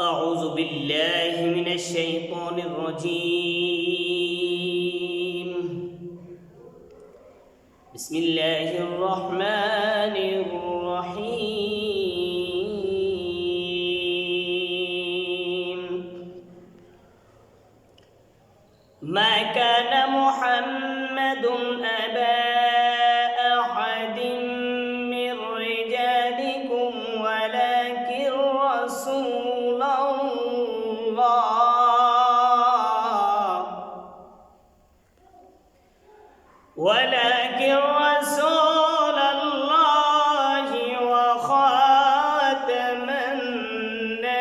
أعوذ بالله من الشيطان الرجيم. بسم الله الرحمن الرحيم. ما كان محمد أبا أحد من رجالكم ولكن رسول الله وخاتم النبيين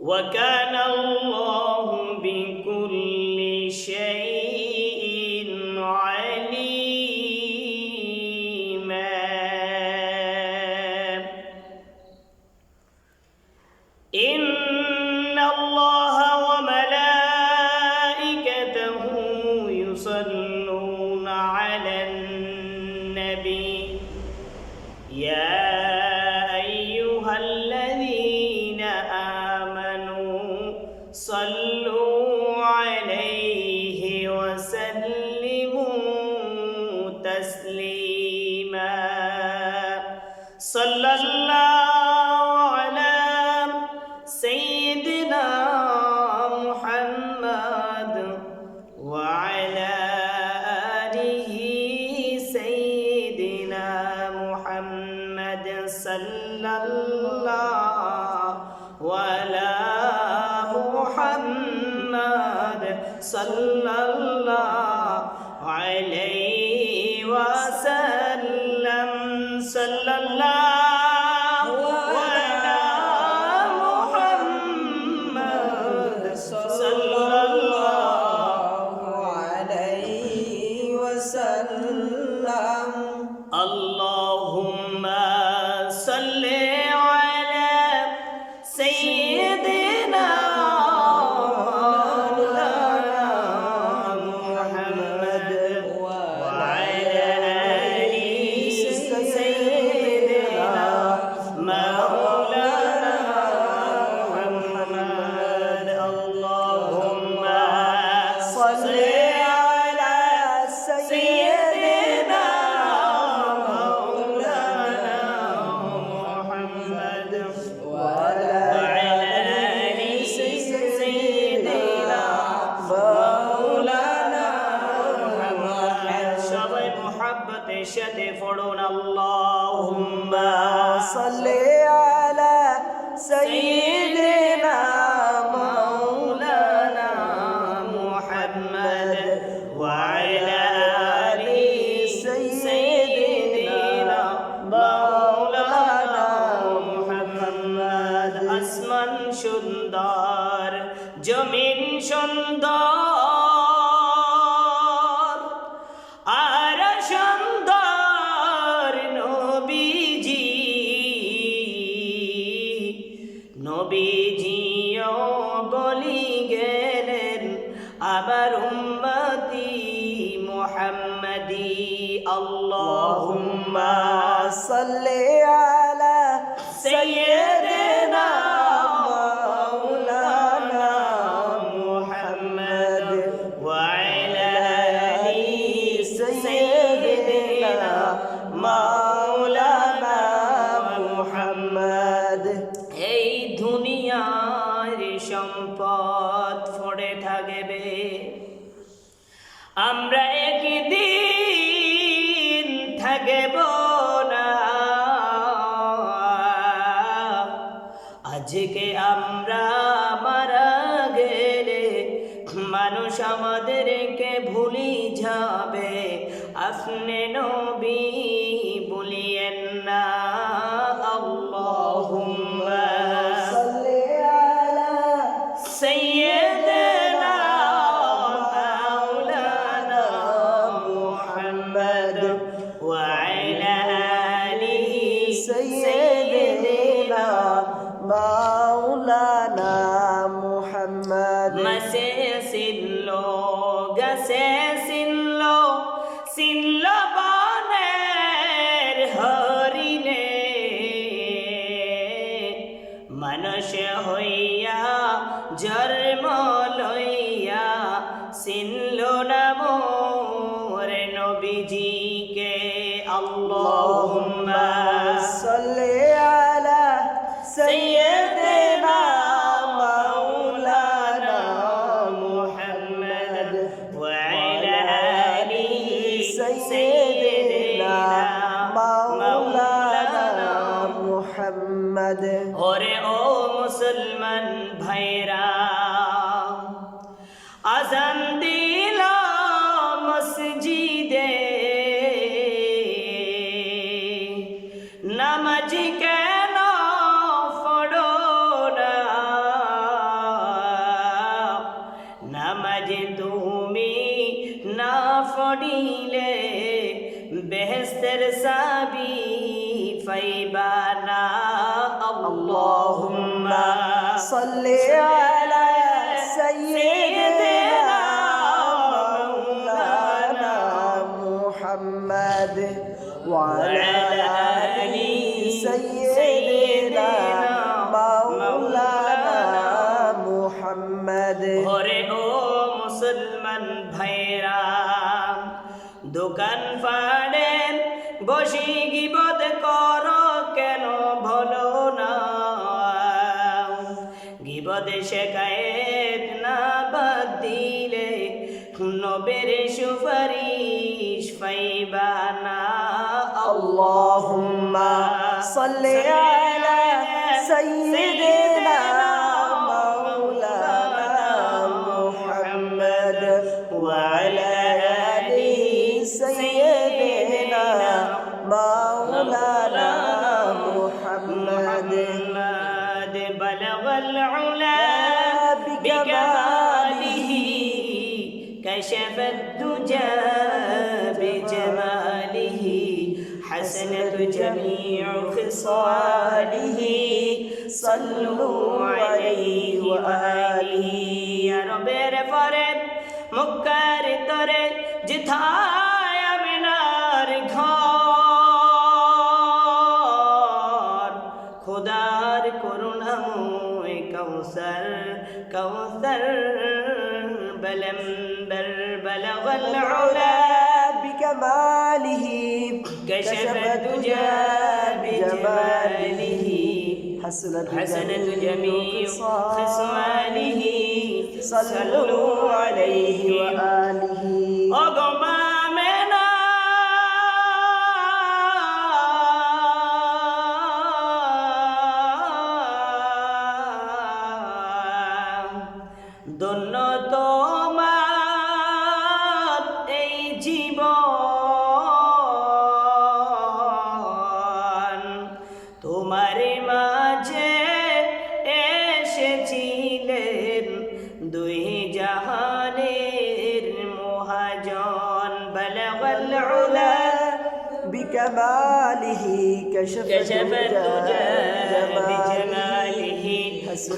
وكان الله بكل شيء عليما. إن الله وملائكته يصلون على النبي يا أيها الذين آمنوا صلوا عليه وسلموا تسليما. صلى الله على سيدنا محمد وعلى آله سيدنا محمد صلى الله على محمد صلى الله عليه وسلم. صلى الله اللهم صل على سيدنا مولانا محمد وعلى آل سيدنا مولانا محمد. اللهم صل على سيدنا সাথে পড়ুন আল্লাহুম্মা সাল্লি আলা সাইয়্যিদিনা মাওলানা মুহাম্মদ ওয়া আলা আলি সাইয়্যিদিনা মাওলানা মুহাম্মদ। আসমান সুন্দর, জমিন সুন্দর, নবীজিও বলি গেলেন আবার উম্মতি মুহাম্মাদি। আল্লাহুম্মা সাল্লি আলা সাইয়্যিদিনা মাওলানা মুহাম্মদ ওয়া আলা আলি সাইয়্যিদিনা মাওলানা মুহাম্মদ। এই দুনিয়ার সম্পদ পড়ে থাকবে, আমরা একদিন থাকব না। আজকে আমরা মারা গেলে মানুষ আমাদেরকে ভুলি যাবে। আপনি নবী বলিয়েন না আল্লাহুম্মা سيدنا مولانا محمد وعلى آله سيدنا مولانا محمد مسيسلو قسيسلو চিনল না মোর নবীজিকে। আল্লাহুম্মা সাল্লি আলা সাইয়্যিদিনা মাওলানা মুহাম্মদ ওয়া আলা আলি সাইয়্যিদিনা মাওলানা মুহাম্মদ। ওরে ও মুসলমান ভাইরা, আজান দিল মসজিদে, নামাজ কেন পড়ো না? নামাজ তুমি না পড়িলে বেহেশতের চাবি পাইবা না। আল্লাহুম্মা সাল্লি আলা সাইয়্যিদিনা মাওলানা মুহাম্মদ ওয়া আলা আলি সাইয়্যিদিনা মাওলানা মুহাম্মদ। ওরে ও মুসলমান ভাইরা, দোকান পাড়ের বসি গিবত করো কেন ভলো না? গিবত শেখায়েত না বাদ দিলে নবের সুপারিশ পাইবা না। আল্লাহুম্মা সাল্লি আলা সাইয়্যিদিনা মাওলানা মুহাম্মদ ওয়া আলা আলি সাইয়্যিদিনা মাওলানা মুহাম্মদ। بلغ العلا بكماله كشف الدجى بجماله حسنت جميع خصاله صلوا عليه وآله يا رب فرد مكر ترى جثاي منار ঘর খোদার করুণাময় কৌসর কৌসর বলম্বর বলগল উলা بكماله كشف الدجى بجماله حسنت جميع خصاله صلوا عليه وآله أغمامنا ধন্য তোমার এই জীবন, তোমার মাঝে এসেছিলেন দুই জাহানের মহাজন। বলগল উলা بكماله كشف الدجى بجماله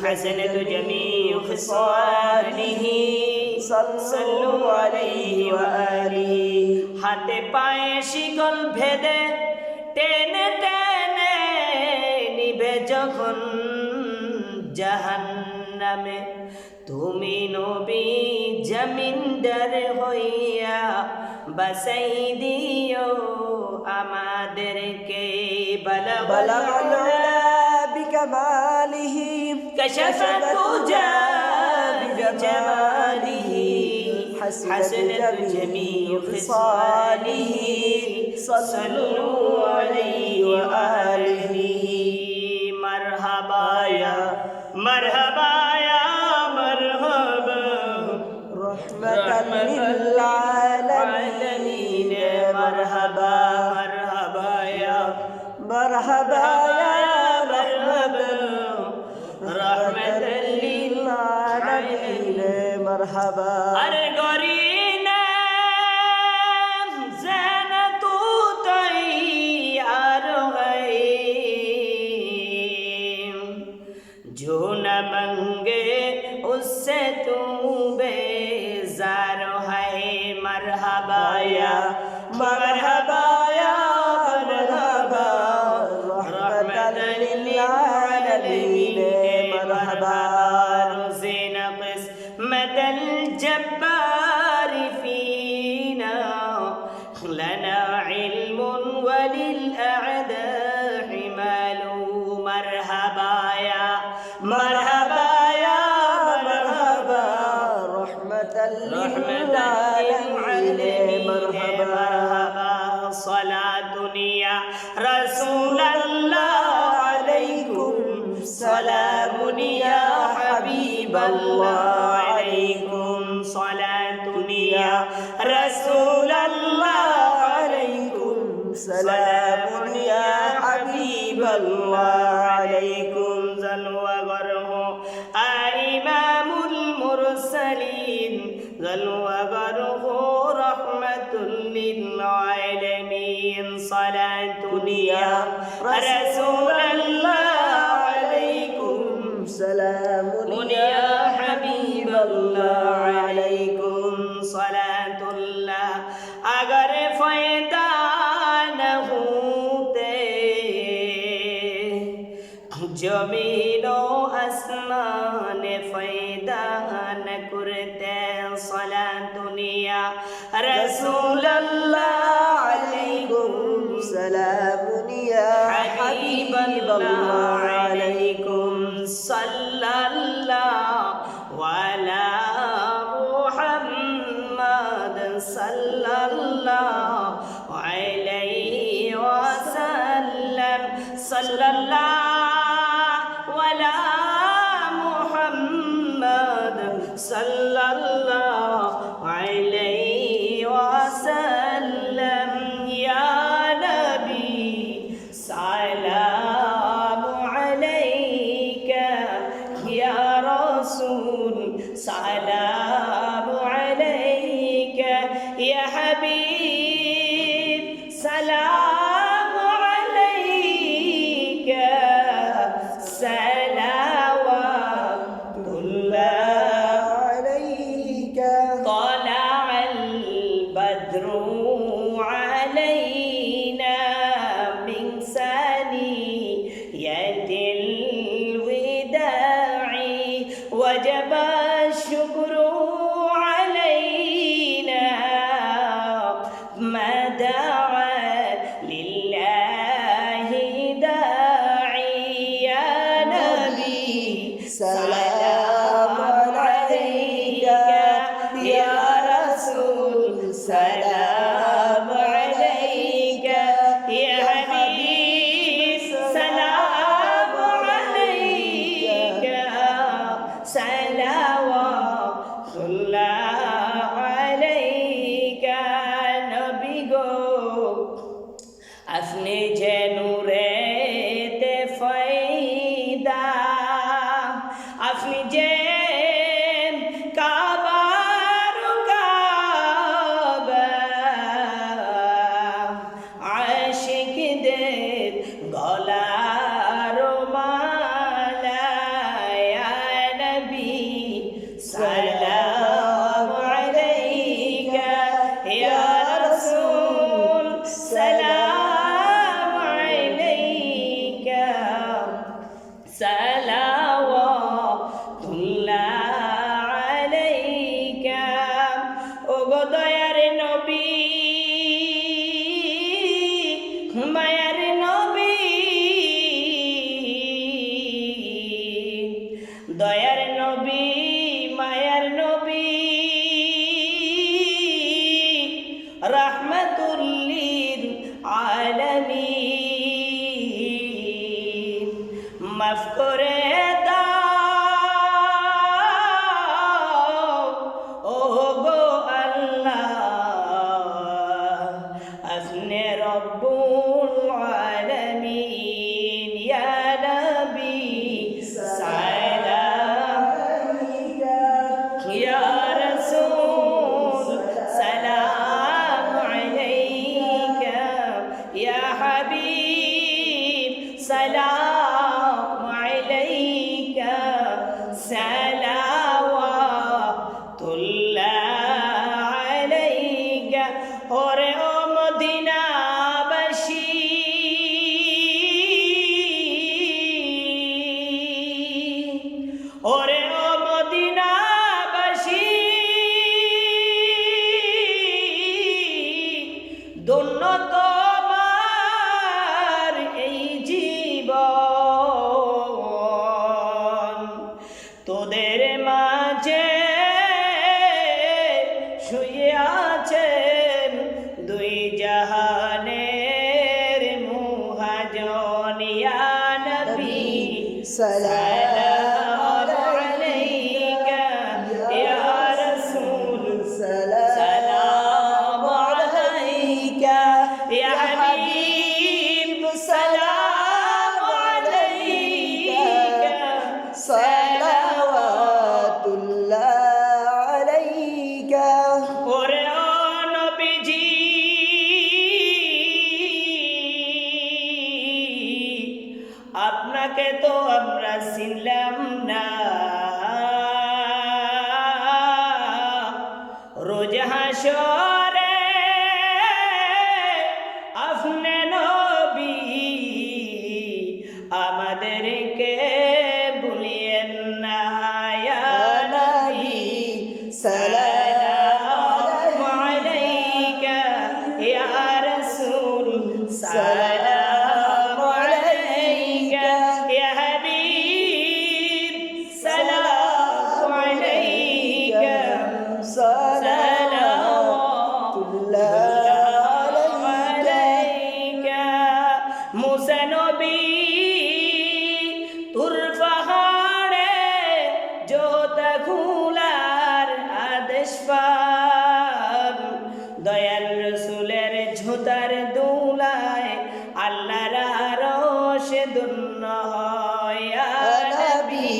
حسنت جميع خصاله صلوا عليه وآله হাতে পায়ে শিকল ভেদে টেনে টেনে নিবে যখন জাহান্নামে, তুমি নবী জমিনদার হইয়া বাসাই দিও আমাদেরকে। بلغ العلا بكماله كشف الدجى بجماله حسنت جميع خصاله صلوا عليه وآله مرحبا يا مرحبا يا مرحبا رحمة للعالمين مرحبا مرحبا يا مرحبا يا مرحبا رحمة للعالمين مرحبا अरे गरीना ज़ना तू तैयार है, जो न मंगे उससे तू बेजार है। मरहबा या मरहबा या मरहबा रहमत लिल्लालमीन मरहबा रुज़िना क़िस्मत الجبار رحمة للعالمين مرحبا مرحبا صلاة يا رسول الله عليكم سلام يا حبيب الله عليكم صلاة يا رسول الله عليكم سلام يا حبيب الله عليكم زلوغره إمام المرسلين زلوغره رحمة للعالمين صلاة يا رسول الله عليكم سلام يا حبيب الله عليكم صلاة الله अगर फ़ायदा न होते ज़मीनो आसमान फ़ायदा न करते सलातुनिया रसूल अल्लाह अलैकुम سلام يا حبيب الله عليكم صلى الله وعلى محمد صلى الله عليه وسلم صلى الله على محمد صلى الله عليه وسلم يا نبي سلام عليك يا رسول سلام عليك يا حبيب سلام عليك صلوات الله عليك طلع البدر علينا من ثنية الوداع وجب الشكر علينا ما دعا لله داعي يا نبي سلام عليك يا رسول سلام عليك يا حبيب سلام عليك صلوات الله عليك نبي গো আপনি যে নূরেতে ফায়দা আপনি যে কাবার কাবা আশিকদের গলার মালা ইয়া নবী সালাম আলাইকা ইয়া রাসূল সালাম আলাইকা সালাওয়াতুল্লাহ আলাইকা ওগো দয়ার নবী মায়ার নবী দয়ার নবী মায়ার নবী রাহমাতুল লিল আলামিন মাফ করে দাও ও গো আল্লাহ আপনি রব্বুল আলামিন ইয়া নবী সালাম ইয়া রাসূল সালাম আলাইকা ইয়া হাবিব সালাম আলাইকা সালাওয়াতুল্লাহ তাকে তো আমরা চিনলাম না। রোজ হাসরে আপনি নবী আমাদেরকে ভুলিয়েন না। ইয়া নবী সালাম আলাইকা, ইয়া রাসূল সালাম আলাইকা, ইয়া হাবিব সালাম আলাইকা, মুসা নবী তুর পাহাড়ে জোতা খুলার আদেশ পান। দয়াল রসুলের ঝোতার দুলায় আল্লাহর আরশে ধন্য হয়। ইয়া নবী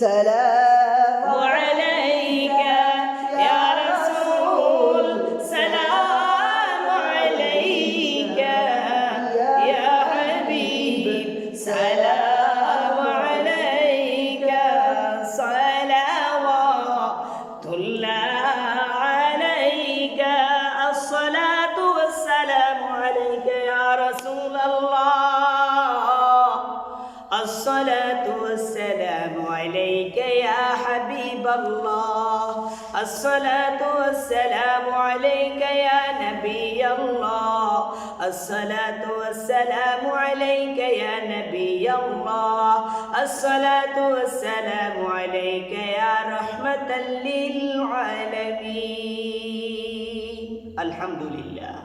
সালাম আলাইকা, ইয়া রাসূল সালাম আলাইকা, ইয়া হাবিব সালাম আলাইকা, সালাওয়াতুল্লাহ আলাইকা, আসসালাতু ওয়াসসালামু আলাইকা ইয়া রাসূলাল্লাহ, الصلاة والسلام عليك يا حبيب الله، الصلاة والسلام عليك يا نبي الله، الصلاة والسلام عليك يا نبي الله، الصلاة والسلام عليك يا رحمة للعالمين. الحمد لله.